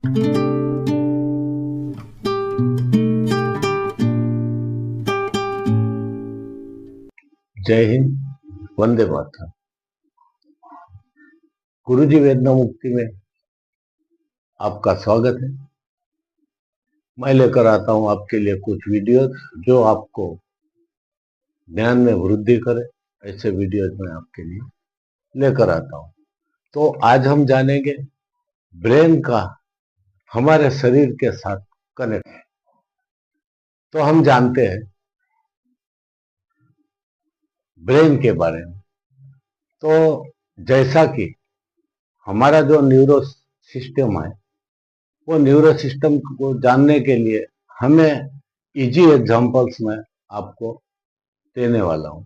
जय हिंद, वंदे मातरम। गुरुजी वेदना मुक्ति में आपका स्वागत है। मैं लेकर आता हूं आपके लिए कुछ वीडियोस जो आपको ज्ञान में वृद्धि करे। ऐसे वीडियोस मैं आपके लिए लेकर आता हूं। तो आज हम जानेंगे ब्रेन का हमारे शरीर के साथ कनेक्ट। तो हम जानते हैं ब्रेन के बारे में। तो जैसा कि हमारा जो न्यूरो सिस्टम है, वो न्यूरो सिस्टम को जानने के लिए हमें इजी एग्जांपल्स में आपको देने वाला हूं।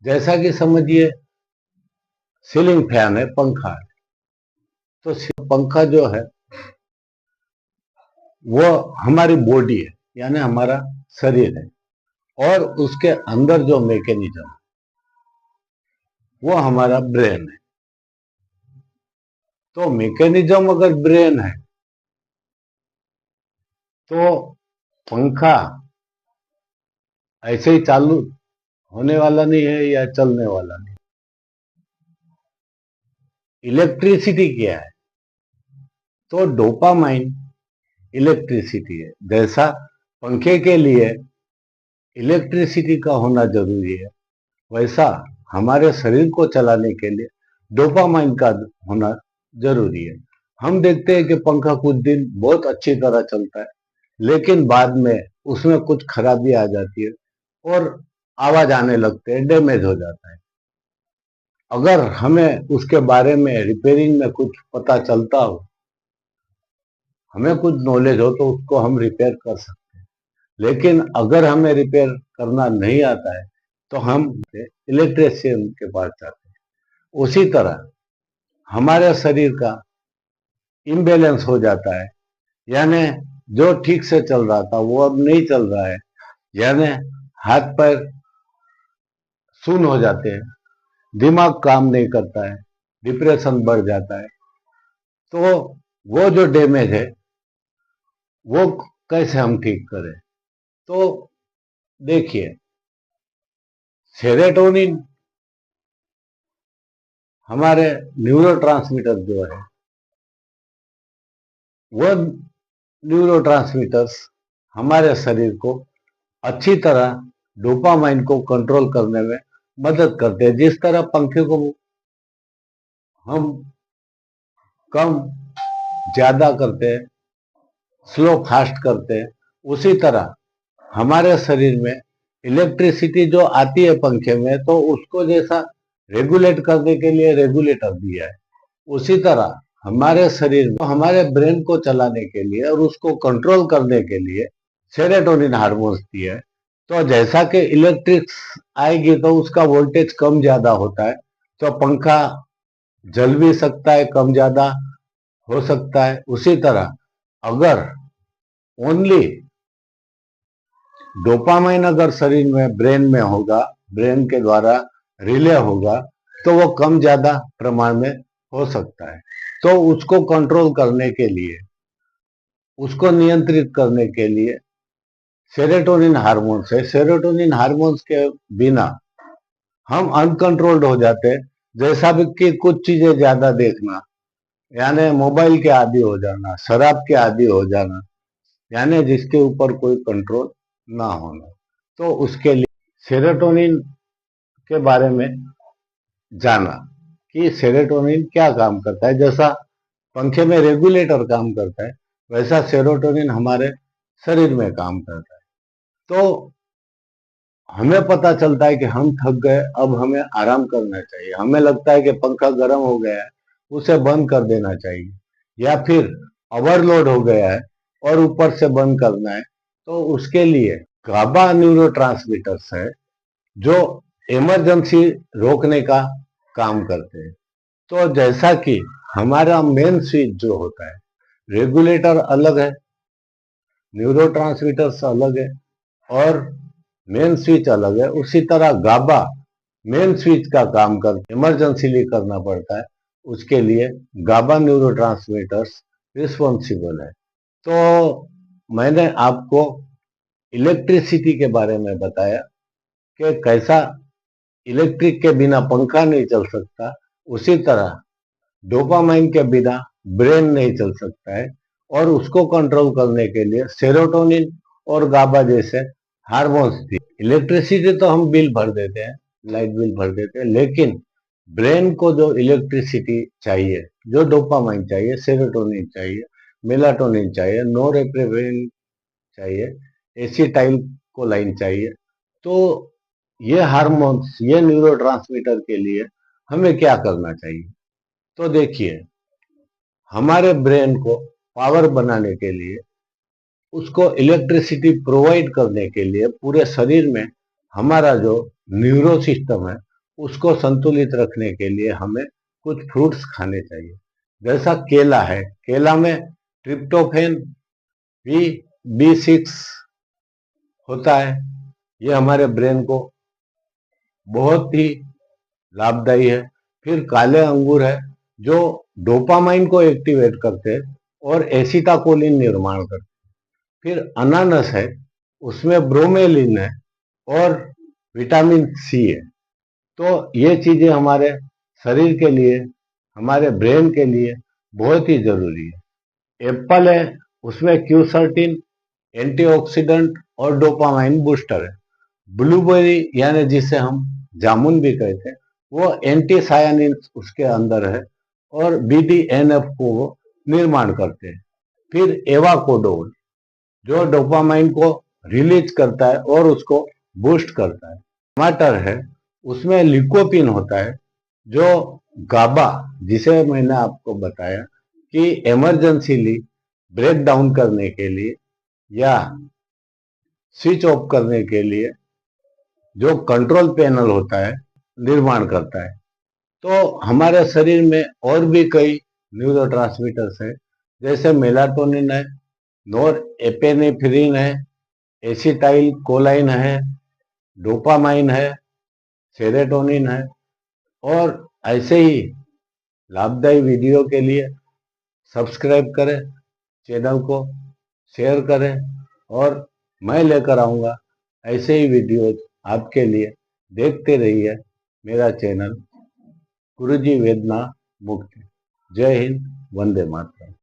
जैसा कि समझिए सीलिंग फैन है, पंखा है। तो पंखा जो है वो हमारी बॉडी है, यानी हमारा शरीर है, और उसके अंदर जो मैकेनिज्म वो हमारा ब्रेन है। तो मैकेनिज्म अगर ब्रेन है तो पंखा ऐसे ही चालू होने वाला नहीं है या चलने वाला नहीं। इलेक्ट्रिसिटी क्या है? तो डोपामाइन इलेक्ट्रिसिटी है। जैसा पंखे के लिए इलेक्ट्रिसिटी का होना जरूरी है, वैसा हमारे शरीर को चलाने के लिए डोपामाइन का होना जरूरी है। हम देखते हैं कि पंखा कुछ दिन बहुत अच्छी तरह चलता है, लेकिन बाद में उसमें कुछ खराबी आ जाती है और आवाज आने लगते हैं, डैमेज हो जाता है। अगर हमें उसके बारे में रिपेयरिंग में कुछ पता चलता हो, हमें कुछ नॉलेज हो, तो उसको हम रिपेयर कर सकते हैं। लेकिन अगर हमें रिपेयर करना नहीं आता है तो हम इलेक्ट्रिशियन के पास जाते हैं। उसी तरह हमारे शरीर का इम्बैलेंस हो जाता है, यानी जो ठीक से चल रहा था वो अब नहीं चल रहा है, यानी हाथ पैर सुन्न हो जाते हैं, दिमाग काम नहीं करता है, डिप्रेशन बढ़ जाता है। तो वो जो डैमेज है वो कैसे हम ठीक करें? तो देखिए, सेरोटोनिन हमारे न्यूरोट्रांसमीटर जो है, वो न्यूरोट्रांसमीटर्स हमारे शरीर को अच्छी तरह डोपामाइन को कंट्रोल करने में मदद करते हैं। जिस तरह पंखे को हम कम ज्यादा करते हैं, स्लो फास्ट करते हैं, उसी तरह हमारे शरीर में इलेक्ट्रिसिटी जो आती है पंखे में, तो उसको जैसा रेगुलेट करने के लिए रेगुलेटर दिया है, उसी तरह हमारे शरीर में हमारे ब्रेन को चलाने के लिए और उसको कंट्रोल करने के लिए सेरोटोनिन हार्मोन्स दिया है। तो जैसा कि इलेक्ट्रिक आएगी तो उसका वोल्टेज कम ज्यादा होता है, तो पंखा जल भी सकता है, कम ज्यादा हो सकता है। उसी तरह अगर ओनली डोपामाइन अगर शरीर में ब्रेन में होगा, ब्रेन के द्वारा रिले होगा, तो वो कम ज्यादा प्रमाण में हो सकता है। तो उसको कंट्रोल करने के लिए, उसको नियंत्रित करने के लिए सेरोटोनिन हार्मोन्स है। सेरोटोनिन हार्मोन्स के बिना हम अनकंट्रोल्ड हो जाते हैं। जैसा भी कि कुछ चीजें ज्यादा देखना, यानी मोबाइल के आदी हो जाना, शराब के आदी हो जाना, यानी जिसके ऊपर कोई कंट्रोल ना होना। तो उसके लिए सेरोटोनिन के बारे में जाना कि सेरोटोनिन क्या काम करता है। जैसा पंखे में रेगुलेटर काम करता है, वैसा सेरोटोनिन हमारे शरीर में काम करता है। तो हमें पता चलता है कि हम थक गए, अब हमें आराम करना चाहिए। हमें लगता है कि पंखा गर्म हो गया है, उसे बंद कर देना चाहिए, या फिर ओवरलोड हो गया है और ऊपर से बंद करना है। तो उसके लिए गाबा न्यूरोट्रांसमीटर्स है जो इमरजेंसी रोकने का काम करते हैं। तो जैसा कि हमारा मेन स्विच जो होता है, रेगुलेटर अलग है, न्यूरोट्रांसमीटर्स अलग है और मेन स्विच अलग है, उसी तरह गाबा मेन स्विच का काम कर इमरजेंसीली करना पड़ता है। उसके लिए गाबा न्यूरोट्रांसमीटर्स रिस्पॉन्सिबल है। तो मैंने आपको इलेक्ट्रिसिटी के बारे में बताया कि कैसा इलेक्ट्रिक के बिना पंखा नहीं चल सकता, उसी तरह डोपामाइन के बिना ब्रेन नहीं चल सकता है। और उसको कंट्रोल करने के लिए सेरोटोनिन और गाबा जैसे हार्मोन्स भी। इलेक्ट्रिसिटी तो हम बिल भर देते हैं, लाइट बिल भर देते हैं, लेकिन ब्रेन को जो इलेक्ट्रिसिटी चाहिए, जो डोपामाइन चाहिए, सेरोटोनिन चाहिए, मेलाटोनिन चाहिए, नोरेप्रेविन चाहिए, एसिटाइल कोलाइन चाहिए, तो ये हार्मोन्स, ये न्यूरोट्रांसमीटर के लिए हमें क्या करना चाहिए? तो देखिए, हमारे ब्रेन को पावर बनाने के लिए, उसको इलेक्ट्रिसिटी प्रोवाइड करने के लिए, पूरे शरीर में हमारा जो न्यूरो सिस्टम है उसको संतुलित रखने के लिए हमें कुछ फ्रूट्स खाने चाहिए। जैसा केला है, केला में ट्रिप्टोफेन भी B6 होता है, ये हमारे ब्रेन को बहुत ही लाभदायी है। फिर काले अंगूर है जो डोपामाइन को एक्टिवेट करते हैं और एसिटाकोलिन निर्माण करते हैं। फिर अनानास है, उसमें ब्रोमेलिन है और विटामिन C है। तो ये चीजें हमारे शरीर के लिए, हमारे ब्रेन के लिए बहुत ही जरूरी है। एप्पल है, उसमें क्यूसर्टिन एंटीऑक्सीडेंट और डोपामाइन बूस्टर है। ब्लूबेरी यानी जिसे हम जामुन भी कहते हैं, वो एंटी सायानिन उसके अंदर है और BDNF को वो निर्माण करते हैं। फिर एवाकोडोन जो डोपामाइन को रिलीज करता है और उसको बूस्ट करता है। टमाटर है, उसमें लिकोपिन होता है जो गाबा, जिसे मैंने आपको बताया कि इमरजेंसीली ब्रेक डाउन करने के लिए या स्विच ऑफ करने के लिए जो कंट्रोल पैनल होता है, निर्माण करता है। तो हमारे शरीर में और भी कई न्यूरोट्रांसमीटर्स हैं, जैसे मेलाटोनिन है, नोर एपेनेफ्रिन है, एसिटाइल कोलाइन है, डोपामाइन है, सेरोटोनिन है। और ऐसे ही लाभदायी वीडियो के लिए सब्सक्राइब करें, चैनल को शेयर करें, और मैं लेकर आऊँगा ऐसे ही वीडियोज आपके लिए। देखते रहिए मेरा चैनल गुरुजी वेदना मुक्ति। जय हिंद, वंदे मातरम।